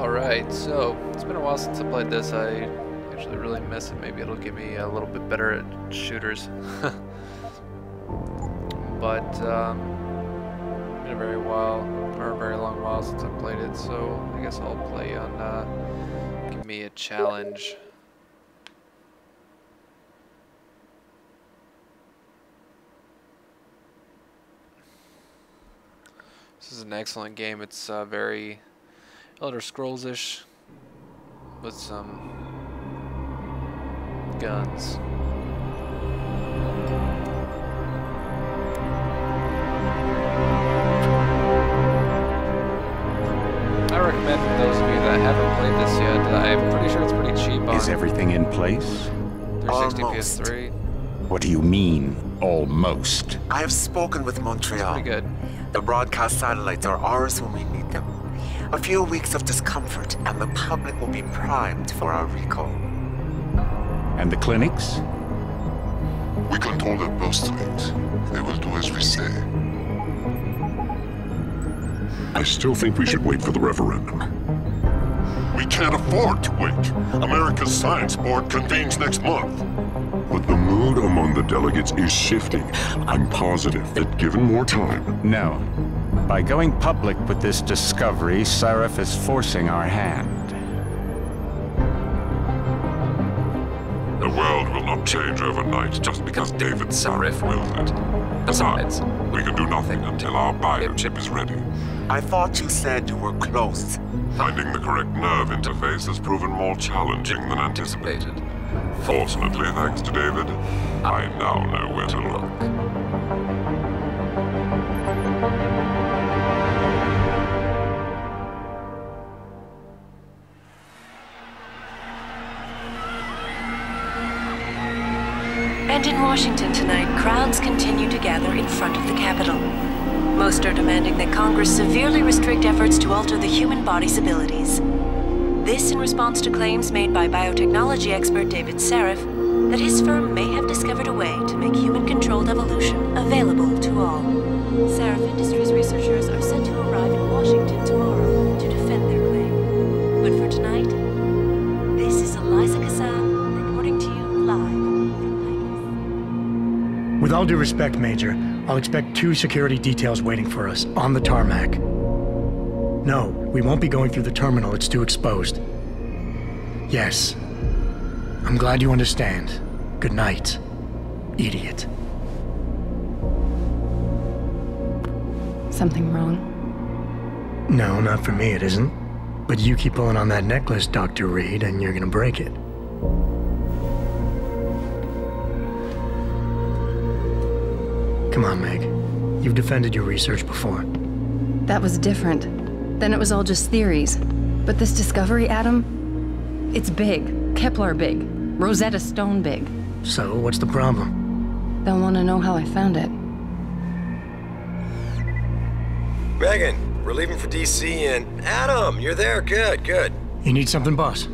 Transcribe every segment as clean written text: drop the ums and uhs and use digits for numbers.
Alright, so it's been a while since I played this. I actually really miss it. Maybe it'll get me a little bit better at shooters. But been a very long while since I played it, so I guess I'll play on give me a challenge. This is an excellent game. It's very Elder Scrolls-ish with some guns. I recommend those of you that haven't played this yet. I'm pretty sure it's pretty cheap on. Is everything in place? 360 PS3. What do you mean, almost? I have spoken with Montreal. Pretty good. The broadcast satellites are ours when we need them. A few weeks of discomfort, and the public will be primed for our recall. And the clinics? We control their purse strings. They will do as we say. I still think we should wait for the referendum. We can't afford to wait. America's Science Board convenes next month. But the mood among the delegates is shifting. I'm positive that given more time... No. By going public with this discovery, Sarif is forcing our hand. The world will not change overnight just because David Sarif wills it. Besides, we can do nothing until our biochip is ready. I thought you said you were close. Finding the correct nerve interface has proven more challenging than anticipated. Fortunately, thanks to David, I now know where to look. And in Washington tonight, crowds continue to gather in front of the Capitol. Most are demanding that Congress severely restrict efforts to alter the human body's abilities. This in response to claims made by biotechnology expert David Sarif that his firm may have discovered a way to make human-controlled evolution available to all. Sarif Industries researchers are set to arrive in Washington tomorrow to defend their claim. But for tonight, this is Eliza Kassan reporting to you live from Vegas. With all due respect, Major, I'll expect 2 security details waiting for us on the tarmac. No, we won't be going through the terminal. It's too exposed. Yes. I'm glad you understand. Good night, idiot. Something wrong? No, not for me, it isn't. But you keep pulling on that necklace, Dr. Reed, and you're gonna break it. Come on, Meg. You've defended your research before. That was different. Then it was all just theories. But this discovery, Adam, it's big. Kepler big. Rosetta Stone big. So, what's the problem? They'll want to know how I found it. Megan, we're leaving for DC and... Adam, you're there. Good, good. You need something, boss?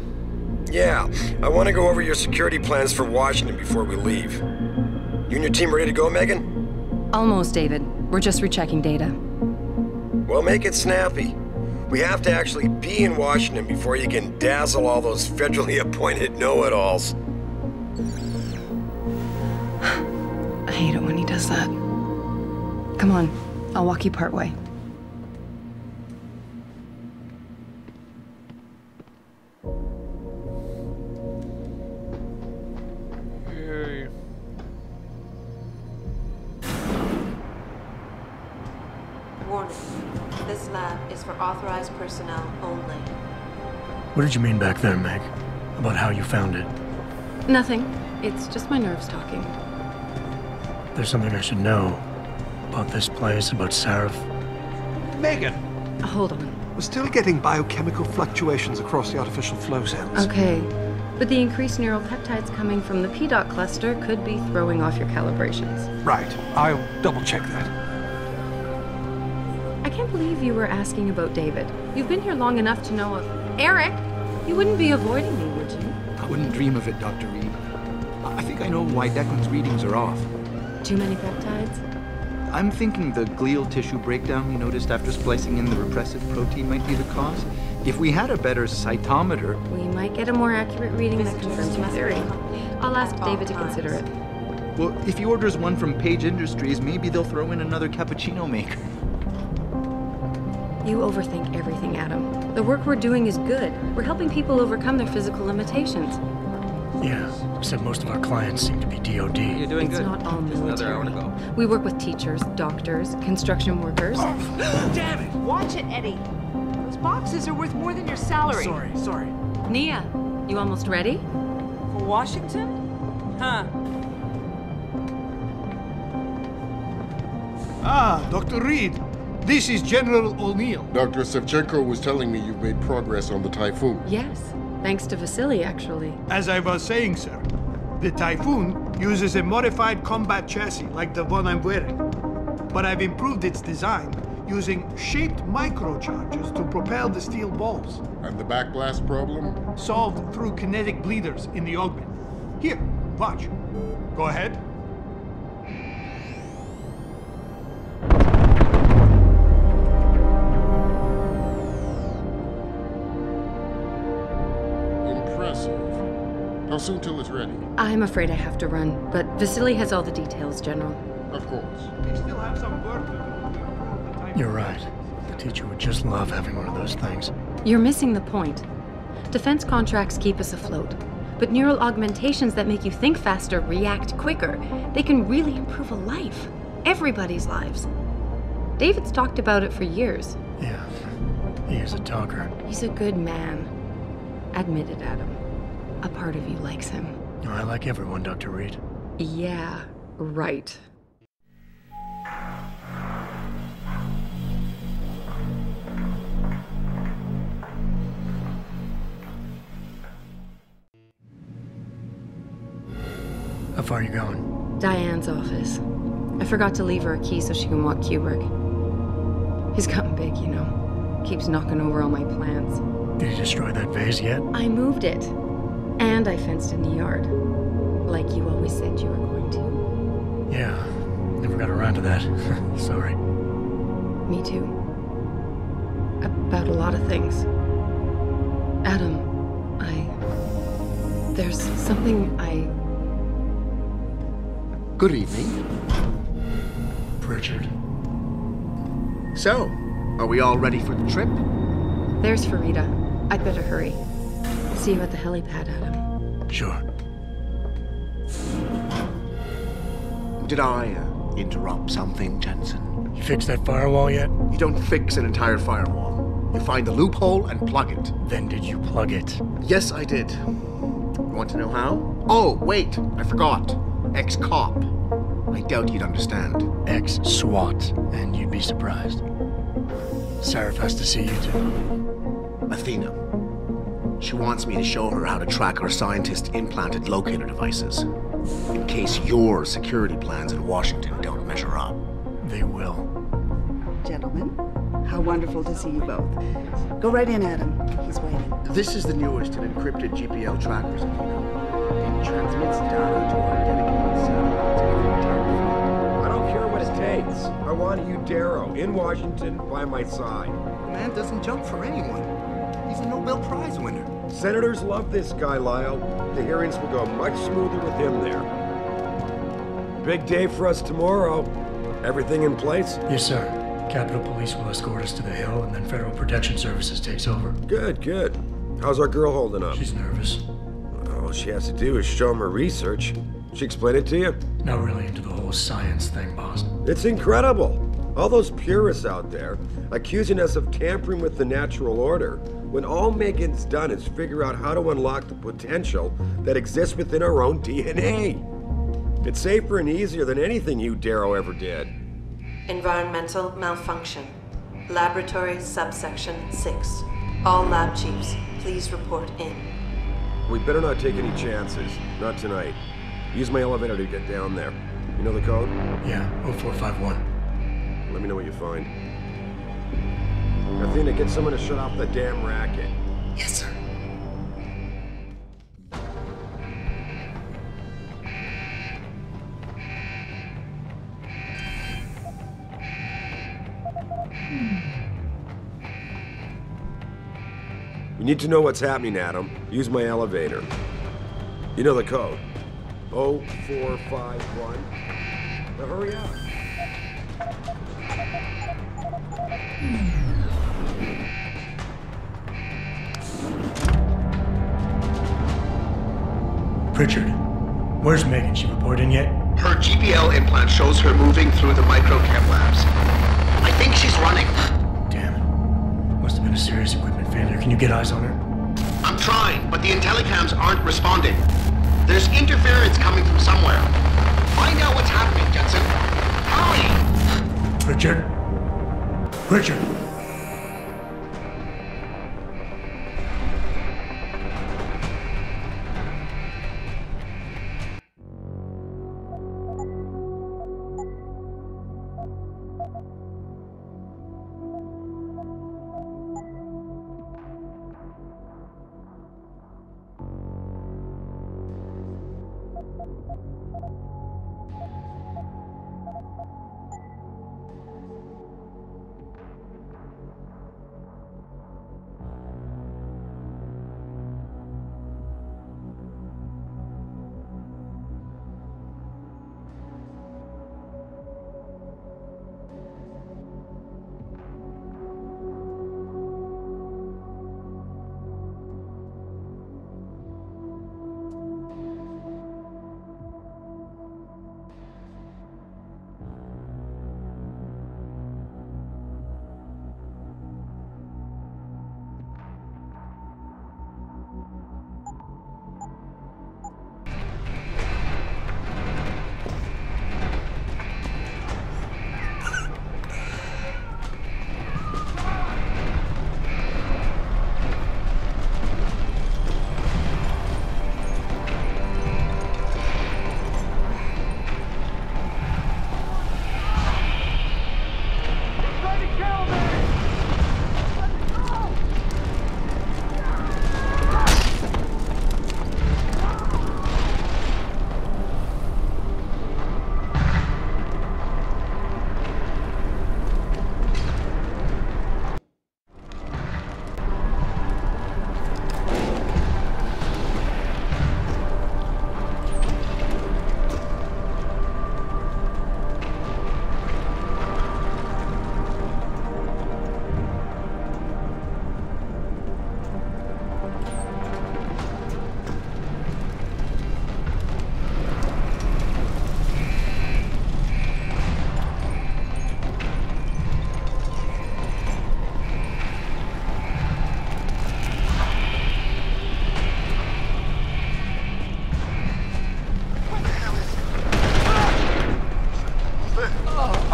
Yeah, I want to go over your security plans for Washington before we leave. You and your team ready to go, Megan? Almost, David. We're just rechecking data. Well, make it snappy. We have to actually be in Washington before you can dazzle all those federally appointed know-it-alls. I hate it when he does that. Come on, I'll walk you partway. Warning. This lab is for authorized personnel only. What did you mean back there, Meg? About how you found it? Nothing. It's just my nerves talking. There's something I should know. About this place, about Sarif. Megan! Hold on. We're still getting biochemical fluctuations across the artificial flow cells. Okay. But the increased neural peptides coming from the PDOT cluster could be throwing off your calibrations. Right. I'll double-check that. I can't believe you were asking about David. You've been here long enough to know of... Eric! You wouldn't be avoiding me, would you? I wouldn't dream of it, Dr. Reed. I think I know why Declan's readings are off. Too many peptides? I'm thinking the glial tissue breakdown we noticed after splicing in the repressive protein might be the cause. If we had a better cytometer... We might get a more accurate reading that confirms your theory. I'll ask David to consider it. Well, if he orders one from Page Industries, maybe they'll throw in another cappuccino maker. You overthink everything, Adam. The work we're doing is good. We're helping people overcome their physical limitations. Yeah, except most of our clients seem to be DOD. You're doing It's good. not all Just another hour to military. go. We work with teachers, doctors, construction workers. Damn it! Watch it, Eddie. Those boxes are worth more than your salary. Sorry. Nia, you almost ready? For Washington? Huh. Ah, Dr. Reed. This is General O'Neill. Dr. Sevchenko was telling me you've made progress on the Typhoon. Yes, thanks to Vasily, actually. As I was saying, sir, the Typhoon uses a modified combat chassis like the one I'm wearing. But I've improved its design using shaped microcharges to propel the steel balls. And the backblast problem? Solved through kinetic bleeders in the augment. Here, watch. Go ahead. How soon till it's ready? I'm afraid I have to run, but Vasily has all the details, General. Of course. We still have some work to do to improve the Typhoon. You're right. The teacher would just love having one of those things. You're missing the point. Defense contracts keep us afloat, but neural augmentations that make you think faster, react quicker, they can really improve a life. Everybody's lives. David's talked about it for years. Yeah, he is a talker. He's a good man. Admit it, Adam. A part of you likes him. I like everyone, Dr. Reed. Yeah, right. How far are you going? Diane's office. I forgot to leave her a key so she can walk Kubrick. He's gotten big, you know. Keeps knocking over all my plants. Did you destroy that vase yet? I moved it. And I fenced in the yard. Like you always said you were going to. Yeah, never got around to that. Sorry. Me too. About a lot of things. Adam, there's something Good evening. Pritchard. So, are we all ready for the trip? There's Farida. I'd better hurry. See you at the helipad, Adam. Sure. Did I interrupt something, Jensen? You fixed that firewall yet? You don't fix an entire firewall. You find the loophole and plug it. Then did you plug it? Yes, I did. You want to know how? Oh, wait, I forgot. Ex-cop. I doubt you'd understand. Ex-SWAT, and you'd be surprised. Sarif has to see you too. Athena. She wants me to show her how to track our scientist-implanted locator devices. In case your security plans in Washington don't measure up. They will. Gentlemen, how wonderful to see you both. Go right in, Adam. He's waiting. This is the newest in encrypted GPL trackers, Athena. It transmits data to our dedicated satellites every time. I don't care what it takes. I want you, Darrow, in Washington, by my side. The man doesn't jump for anyone. He's a Nobel Prize winner. Senators love this guy, Lyle. The hearings will go much smoother with him there. Big day for us tomorrow. Everything in place? Yes, sir. Capitol Police will escort us to the Hill, and then Federal Protection Services takes over. Good, good. How's our girl holding up? She's nervous. All she has to do is show him her research. She explain it to you? Not really into the whole science thing, boss. It's incredible. All those purists out there accusing us of tampering with the natural order, when all Megan's done is figure out how to unlock the potential that exists within our own DNA. It's safer and easier than anything you, Darrow, ever did. Environmental malfunction. Laboratory subsection 6. All lab chiefs, please report in. We better not take any chances. Not tonight. Use my elevator to get down there. You know the code? Yeah, 0451. Let me know what you find. Athena, get someone to shut off the damn racket. Yes, sir. You need to know what's happening, Adam. Use my elevator. You know the code. 0451. Now hurry up. Pritchard, where's Megan? She report in yet? Her GPL implant shows her moving through the microchem labs. I think she's running. Damn it. Must have been a serious equipment failure. Can you get eyes on her? I'm trying, but the intellicams aren't responding. There's interference coming from somewhere. Find out what's happening, Jensen. Hurry! Pritchard? Pritchard!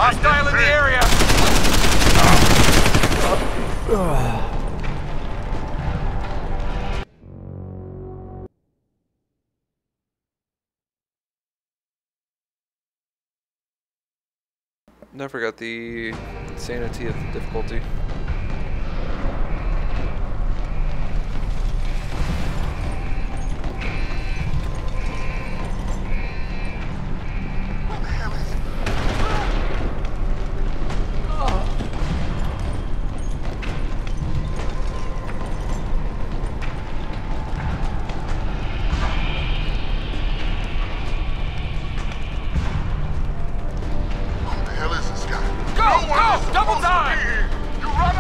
Hostile in the area! Never got the insanity of the difficulty. Double time! You run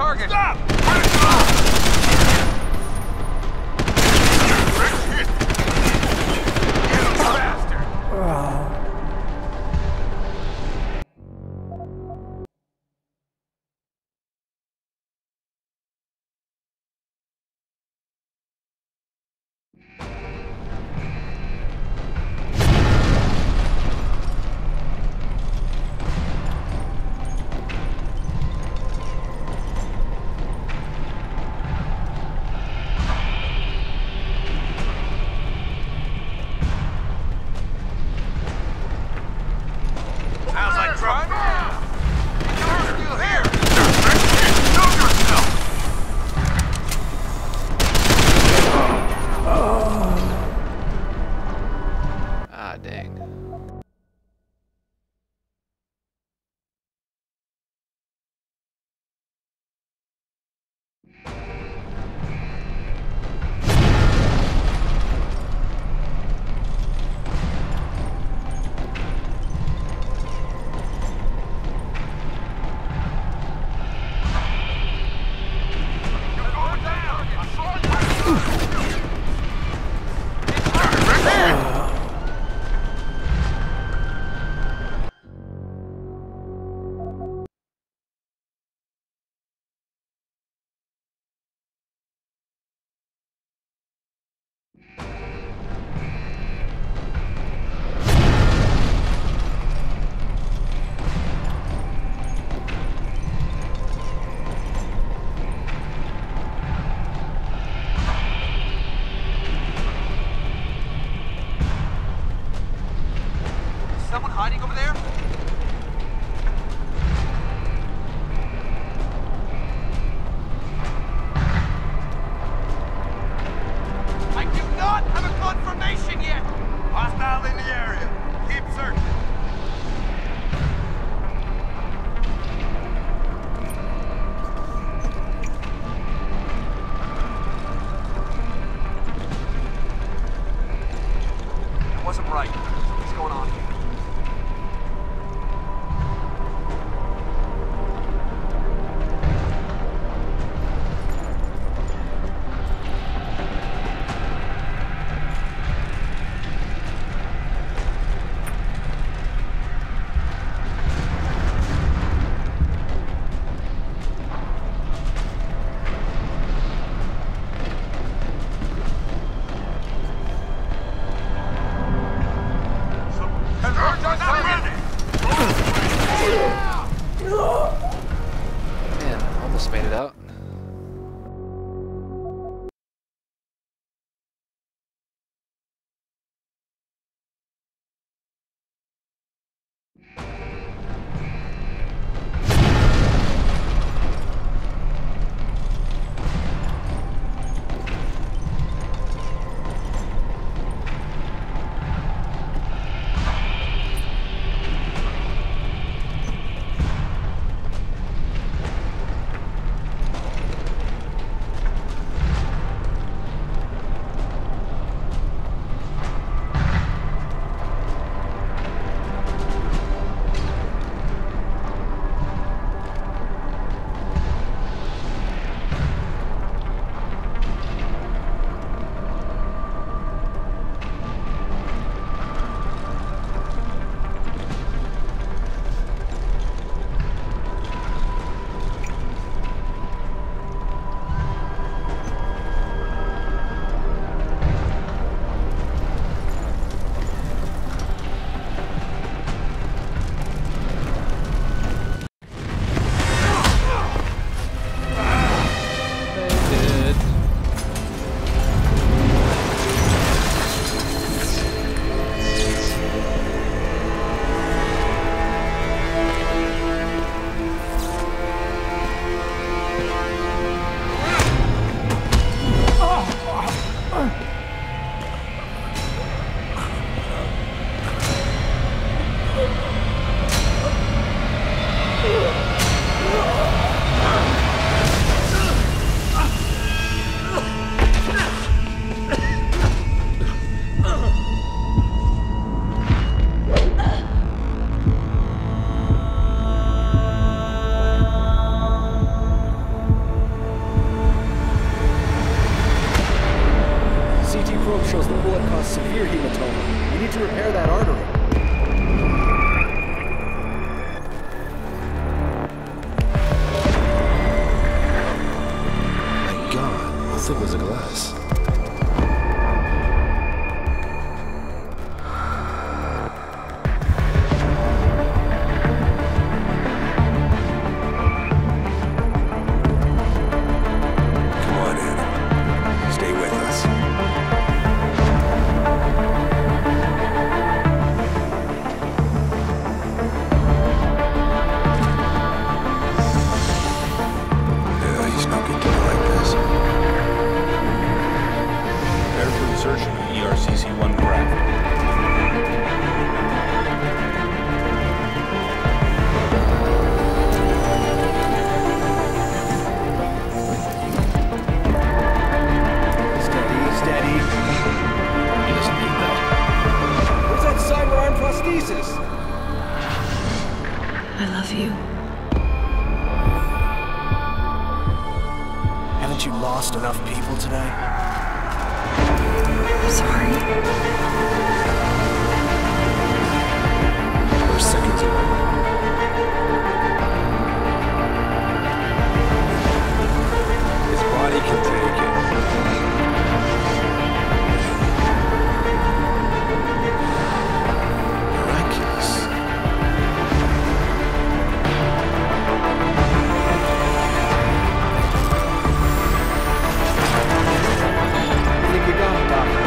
target! Stop! How's that truck? You're still here! Show yourself! Ah, dang. Someone hiding over there? I do not have a confirmation yet! Hostile in the area. Keep searching. It wasn't right. What's going on here? Man, almost made it out. thick was the glass? Come on, Adam. Stay with us. He's not good to me like this. Prepare for insertion of ERCC-1 craft. Steady. He doesn't need that. Where's that cyber arm prosthesis? I love you. Haven't you lost enough people today? I'm sorry. We're seconds away. His body can take it. Miraculous. I think we got it, Doctor.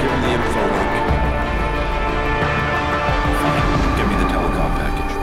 Give him the info link. Fine. Give me the telecom package.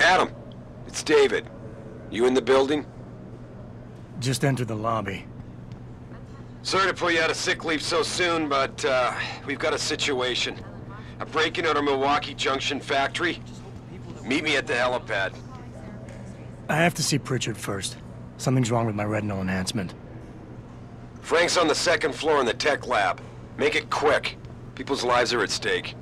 Adam, it's David. You in the building? Just entered the lobby. Sorry to pull you out of sick leave so soon, but we've got a situation. A break-in at our Milwaukee Junction factory. Meet me at the helipad. I have to see Pritchard first. Something's wrong with my retinal enhancement. Frank's on the second floor in the tech lab. Make it quick. People's lives are at stake.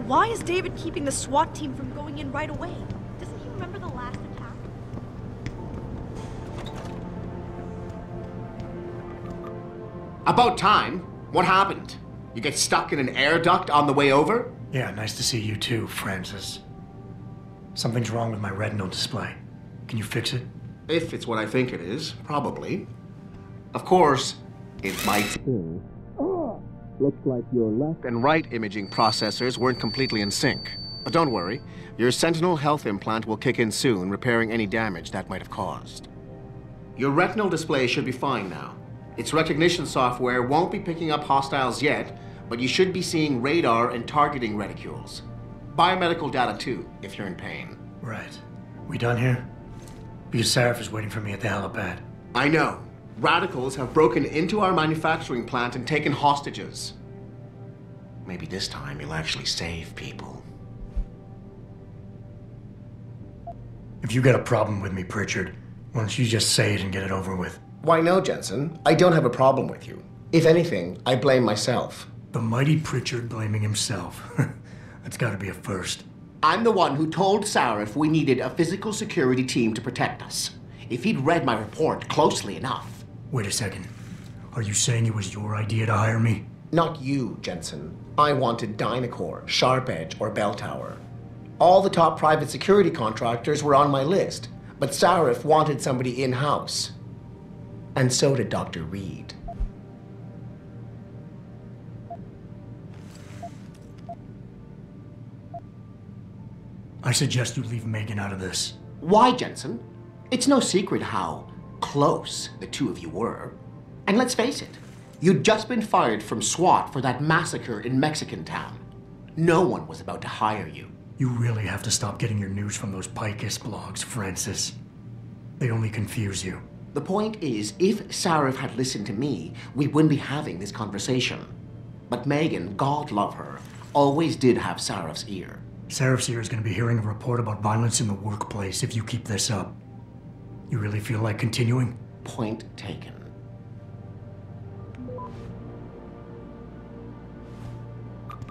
Why is David keeping the SWAT team from going in right away? Doesn't he remember the last attack? About time. What happened? You get stuck in an air duct on the way over? Yeah, nice to see you too, Francis. Something's wrong with my retinal display. Can you fix it? If it's what I think it is, probably. Of course, it might be. Looks like your left and right imaging processors weren't completely in sync. But don't worry, your Sentinel health implant will kick in soon, repairing any damage that might have caused. Your retinal display should be fine now. Its recognition software won't be picking up hostiles yet, but you should be seeing radar and targeting reticules. Biomedical data too, if you're in pain. Right. We done here? Because Sarif is waiting for me at the helipad. I know. Radicals have broken into our manufacturing plant and taken hostages. Maybe this time you'll actually save people. If you got a problem with me, Pritchard, why don't you just say it and get it over with? Why no, Jensen? I don't have a problem with you. If anything, I blame myself. The mighty Pritchard blaming himself. That's gotta be a first. I'm the one who told Sarif we needed a physical security team to protect us. If he'd read my report closely enough. Wait a second. Are you saying it was your idea to hire me? Not you, Jensen. I wanted Dynacore, Sharp Edge, or Bell Tower. All the top private security contractors were on my list, But Sarif wanted somebody in-house. And so did Dr. Reed. I suggest you leave Megan out of this. Why, Jensen? It's no secret how close the two of you were. And let's face it, you'd just been fired from SWAT for that massacre in Mexican town. No one was about to hire you. You really have to stop getting your news from those Picus blogs, Francis. They only confuse you. The point is, if Sarif had listened to me, we wouldn't be having this conversation. But Megan, God love her, always did have Sarif's ear. Sarif's ear is going to be hearing a report about violence in the workplace if you keep this up. You really feel like continuing? Point taken.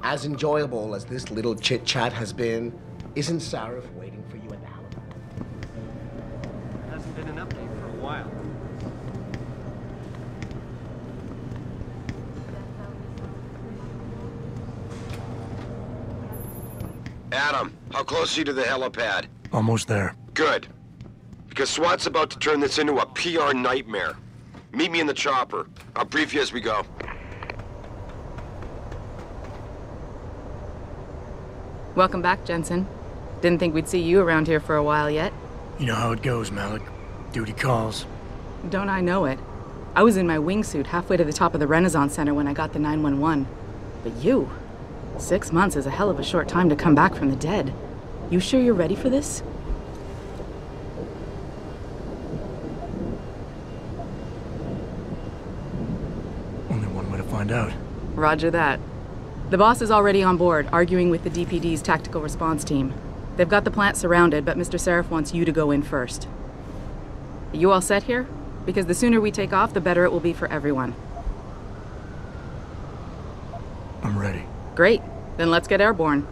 As enjoyable as this little chit-chat has been, isn't Sarif waiting for you at the helipad? There hasn't been an update for a while. Adam, how close are you to the helipad? Almost there. Good. Because SWAT's about to turn this into a PR nightmare. Meet me in the chopper. I'll brief you as we go. Welcome back, Jensen. Didn't think we'd see you around here for a while yet. You know how it goes, Malik. Duty calls. Don't I know it? I was in my wingsuit halfway to the top of the Renaissance Center when I got the 911. But you... 6 months is a hell of a short time to come back from the dead. You sure you're ready for this? Only one way to find out. Roger that. The boss is already on board, arguing with the DPD's tactical response team. They've got the plant surrounded, but Mr. Sarif wants you to go in first. Are you all set here? Because the sooner we take off, the better it will be for everyone. I'm ready. Great. Then let's get airborne.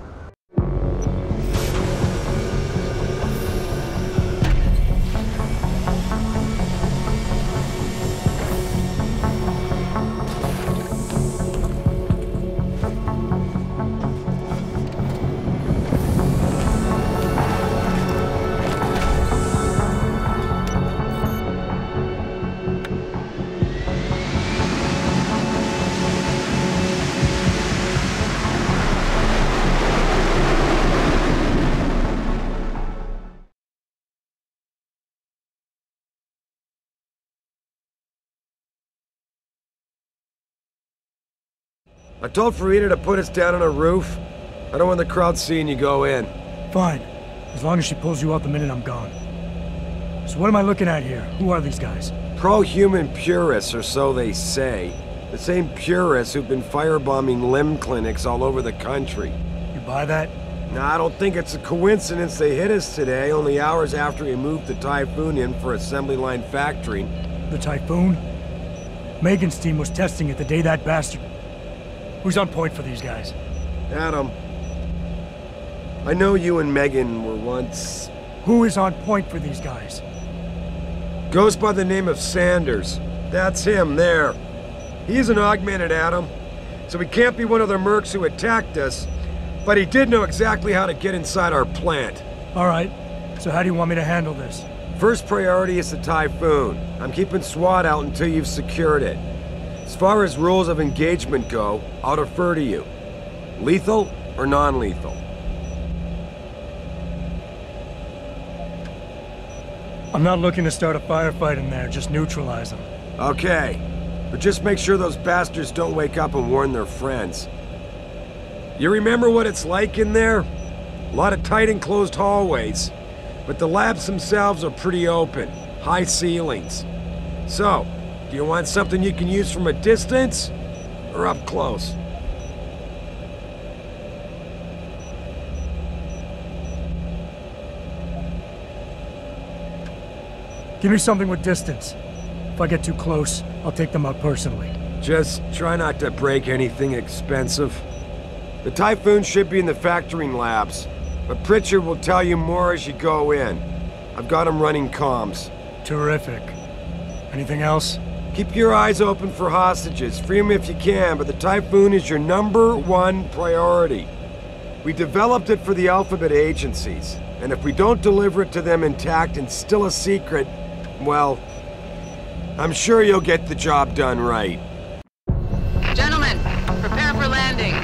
I told Farida to put us down on a roof. I don't want the crowd seeing you go in. Fine. As long as she pulls you out the minute I'm gone. So what am I looking at here? Who are these guys? Pro-human purists, or so they say. The same purists who've been firebombing limb clinics all over the country. You buy that? Nah, I don't think it's a coincidence they hit us today, only hours after we moved the Typhoon in for assembly line factory. The Typhoon? Megan's team was testing it the day that bastard... Who's on point for these guys? Adam. I know you and Megan were once... Who is on point for these guys? Goes by the name of Sanders. That's him, there. He's an augmented Adam, so he can't be one of the mercs who attacked us, but he did know exactly how to get inside our plant. All right. So how do you want me to handle this? First priority is the Typhoon. I'm keeping SWAT out until you've secured it. As far as rules of engagement go, I'll defer to you. Lethal or non-lethal? I'm not looking to start a firefight in there, just neutralize them. Okay, but just make sure those bastards don't wake up and warn their friends. You remember what it's like in there? A lot of tight enclosed hallways, but the labs themselves are pretty open, high ceilings. So, do you want something you can use from a distance, or up close? Give me something with distance. If I get too close, I'll take them out personally. Just try not to break anything expensive. The Typhoon should be in the factoring labs, but Pritchard will tell you more as you go in. I've got him running comms. Terrific. Anything else? Keep your eyes open for hostages. Free them if you can, but the Typhoon is your #1 priority. We developed it for the Alphabet agencies. And if we don't deliver it to them intact and still a secret, well, I'm sure you'll get the job done right. Gentlemen, prepare for landing.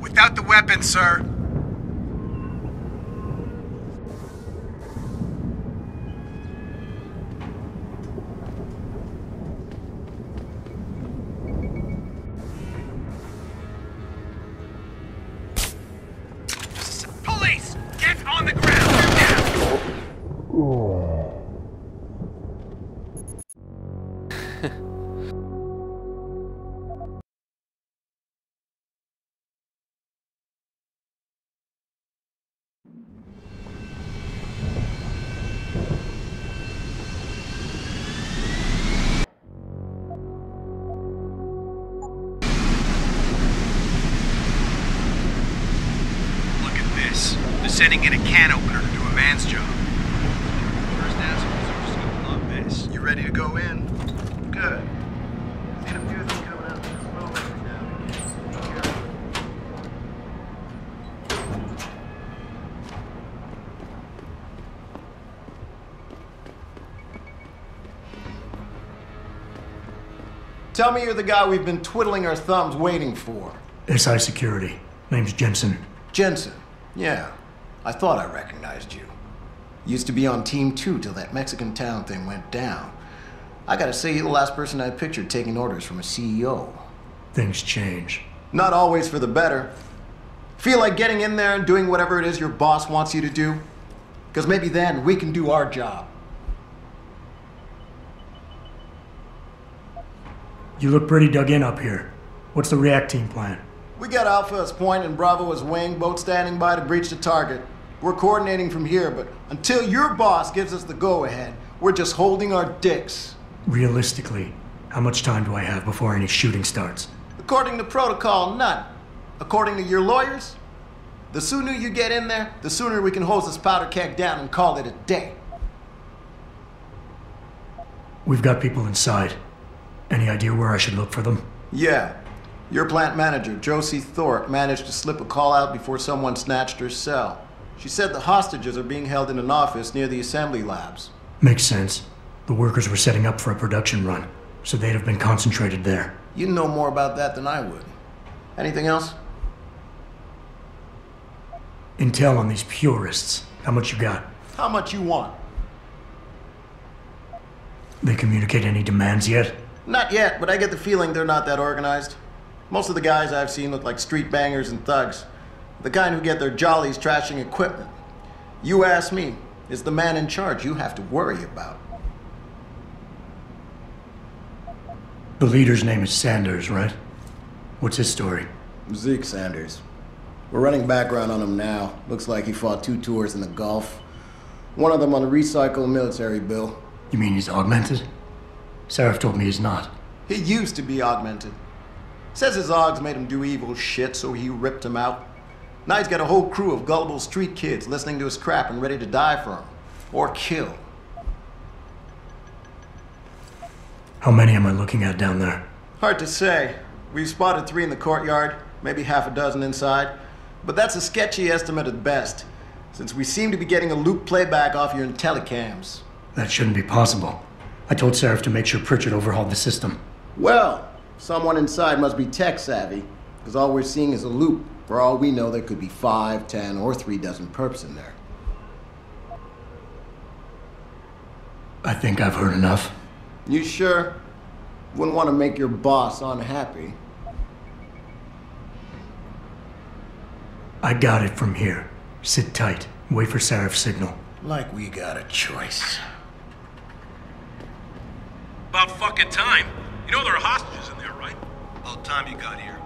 Without the weapon, sir. Police! Get on the ground now! They're sending in a can opener to do a man's job. First assholes are just gonna love this. You ready to go in? Good. Seen a few of them coming out this road every now and again. Be careful. Tell me you're the guy we've been twiddling our thumbs waiting for. SI Security. Name's Jensen. Jensen. Yeah. I thought I recognized you. Used to be on Team 2 till that Mexican town thing went down. I gotta say, you're the last person I pictured taking orders from a CEO. Things change. Not always for the better. Feel like getting in there and doing whatever it is your boss wants you to do? Because maybe then we can do our job. You look pretty dug in up here. What's the react team plan? We got Alpha as point and Bravo as wing, both standing by to breach the target. We're coordinating from here, but until your boss gives us the go-ahead, we're just holding our dicks. Realistically, how much time do I have before any shooting starts? According to protocol, none. According to your lawyers, the sooner you get in there, the sooner we can hose this powder keg down and call it a day. We've got people inside. Any idea where I should look for them? Yeah. Your plant manager, Josie Thorpe, managed to slip a call out before someone snatched her cell. She said the hostages are being held in an office near the assembly labs. Makes sense. The workers were setting up for a production run, so they'd have been concentrated there. You know more about that than I would. Anything else? Intel on these purists. How much you got? How much you want? They communicate any demands yet? Not yet, but I get the feeling they're not that organized. Most of the guys I've seen look like street bangers and thugs. The kind who get their jollies trashing equipment. You ask me, it's the man in charge you have to worry about. The leader's name is Sanders, right? What's his story? Zeke Sanders. We're running background on him now. Looks like he fought 2 tours in the Gulf. One of them on a recycled military bill. You mean he's augmented? Sarif told me he's not. He used to be augmented. Says his Augs made him do evil shit, so he ripped him out. Now he's got a whole crew of gullible street kids listening to his crap and ready to die for him. Or kill. How many am I looking at down there? Hard to say. We've spotted 3 in the courtyard, maybe half a dozen inside. But that's a sketchy estimate at best, since we seem to be getting a loop playback off your telecams. That shouldn't be possible. I told Sarif to make sure Pritchard overhauled the system. Well, someone inside must be tech savvy, because all we're seeing is a loop. For all we know, there could be 5, 10, or 3 dozen perps in there. I think I've heard enough. You sure? Wouldn't want to make your boss unhappy. I got it from here. Sit tight. Wait for Sarif's signal. Like we got a choice. About fucking time. You know there are hostages in there, right? About time you got here.